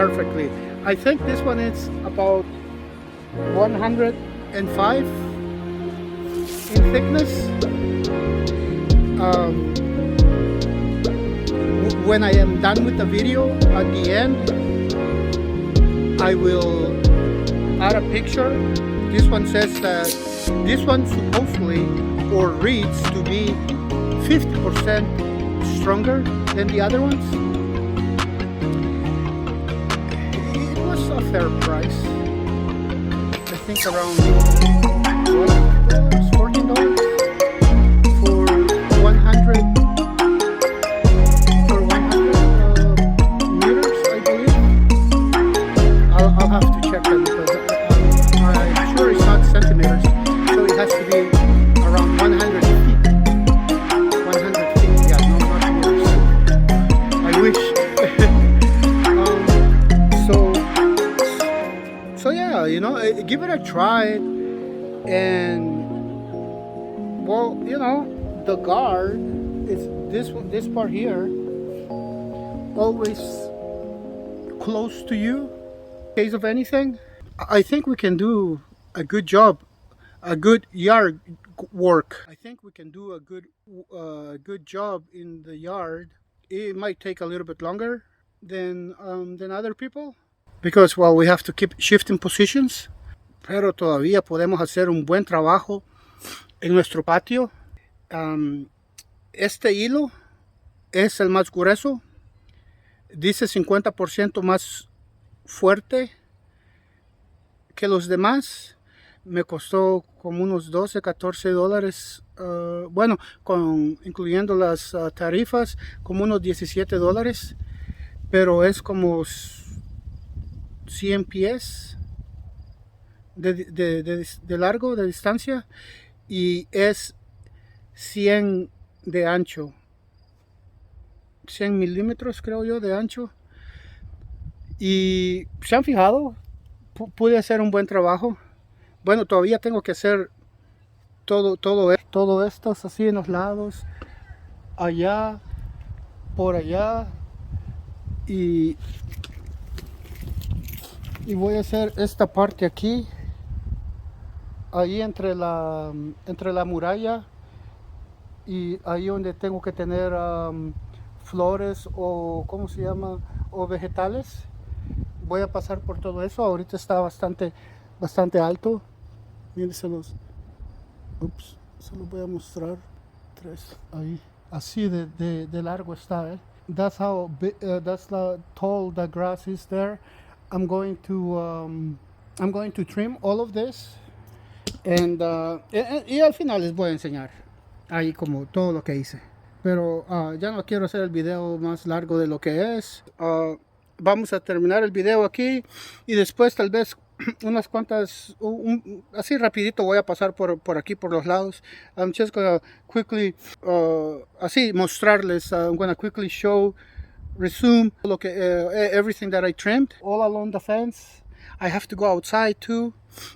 perfectly. I think this one is about 105 in thickness. When I am done with the video, at the end I will add a picture. This one says that this one supposedly or reads to be 50% stronger than the other ones. It was a fair price. I think around $12, $14 for 100 meters, I believe. I'll have to check that because I'm sure it's not centimeters, so it has to be around 100 feet. 100 feet, yeah, no, not meters. I wish. So yeah, you know, give it a try, and well, you know, the guard is this part here, always close to you in case of anything. I think we can do a good job, a good yard work. I think we can do a good job in the yard. It might take a little bit longer than other people because, well, we have to keep shifting positions, pero todavía podemos hacer un buen trabajo en nuestro patio. Este hilo es el más grueso, dice 50% más fuerte que los demás. Me costó como unos 12, 14 dólares, bueno, incluyendo las tarifas, como unos 17 dólares, pero es como 100 pies de largo, de distancia, y es 100 de ancho, 100 milímetros creo yo de ancho. Y se han fijado, pude hacer un buen trabajo. Bueno, todavía tengo que hacer todo esto así en los lados, allá, por allá, y voy a hacer esta parte aquí, ahí entre la muralla y ahí donde tengo que tener flores o ¿cómo se llama? O vegetales. Voy a pasar por todo eso. Ahorita está bastante alto. Miren, se los voy a mostrar. 3 ahí, así de largo está, That's how that's the tall the grass is there. I'm going to trim all of this, and y al final les voy a enseñar ahí como todo lo que hice, pero ya no quiero hacer el video más largo de lo que es. Vamos a terminar el video aquí y después tal vez unas cuantas, así rapidito voy a pasar por aquí por los lados. I'm just gonna quickly así mostrarles. I'm gonna quickly resume everything that I trimmed all along the fence. I have to go outside too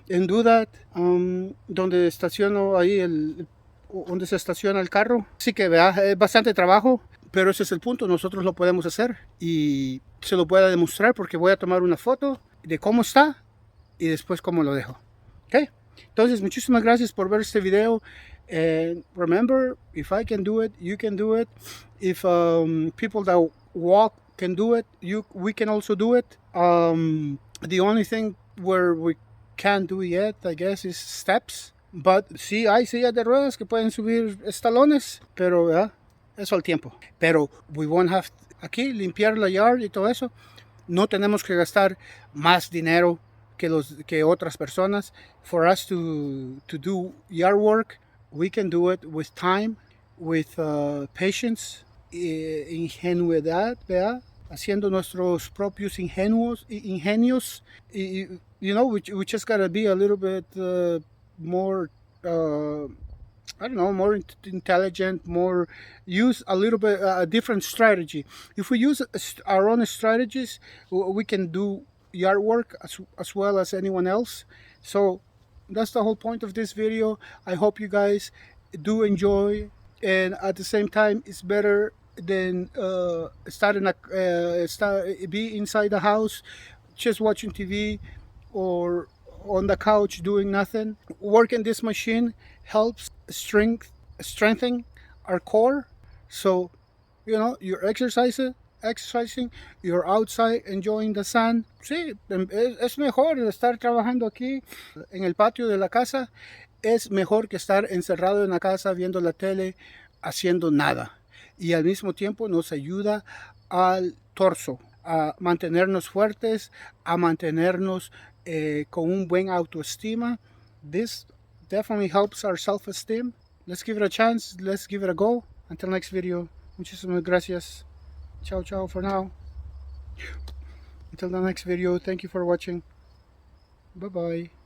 and do that. Donde estaciono ahí donde se estaciona el carro. Así que vea, es bastante trabajo, pero ese es el punto. Nosotros lo podemos hacer y se lo voy a demostrar porque voy a tomar una foto de cómo está y después cómo lo dejo. Okay. Entonces, muchísimas gracias por ver este video. And remember, if I can do it, you can do it. If people that walk can do it, we can also do it. The only thing where we can't do yet, I guess, is steps. But sí hay sillas de ruedas que pueden subir escalones, pero eso al tiempo. Pero we won't have aquí limpiar la yard y todo eso. No tenemos que gastar más dinero que otras personas. For us to do yard work, we can do it with time, with patience, ingenuidad, ¿verdad? Haciendo nuestros propios ingenios. You know, we just gotta be a little bit more, I don't know, more intelligent, use a little bit a different strategy. If we use our own strategies, we can do yard work as well as anyone else. So that's the whole point of this video. I hope you guys do enjoy, and at the same time, it's better than be inside the house just watching TV or on the couch doing nothing. Working this machine helps strengthen our core. So you're exercising, you're outside enjoying the sun. Sí, es mejor estar trabajando aquí en el patio de la casa. Es mejor que estar encerrado en la casa viendo la tele, haciendo nada. Y al mismo tiempo nos ayuda al torso, a mantenernos fuertes, a mantenernos con un buen autoestima. This definitely helps our self-esteem. Let's give it a chance. Let's give it a go. Until next video. Muchísimas gracias. Ciao, ciao for now. Until the next video. Thank you for watching. Bye-bye.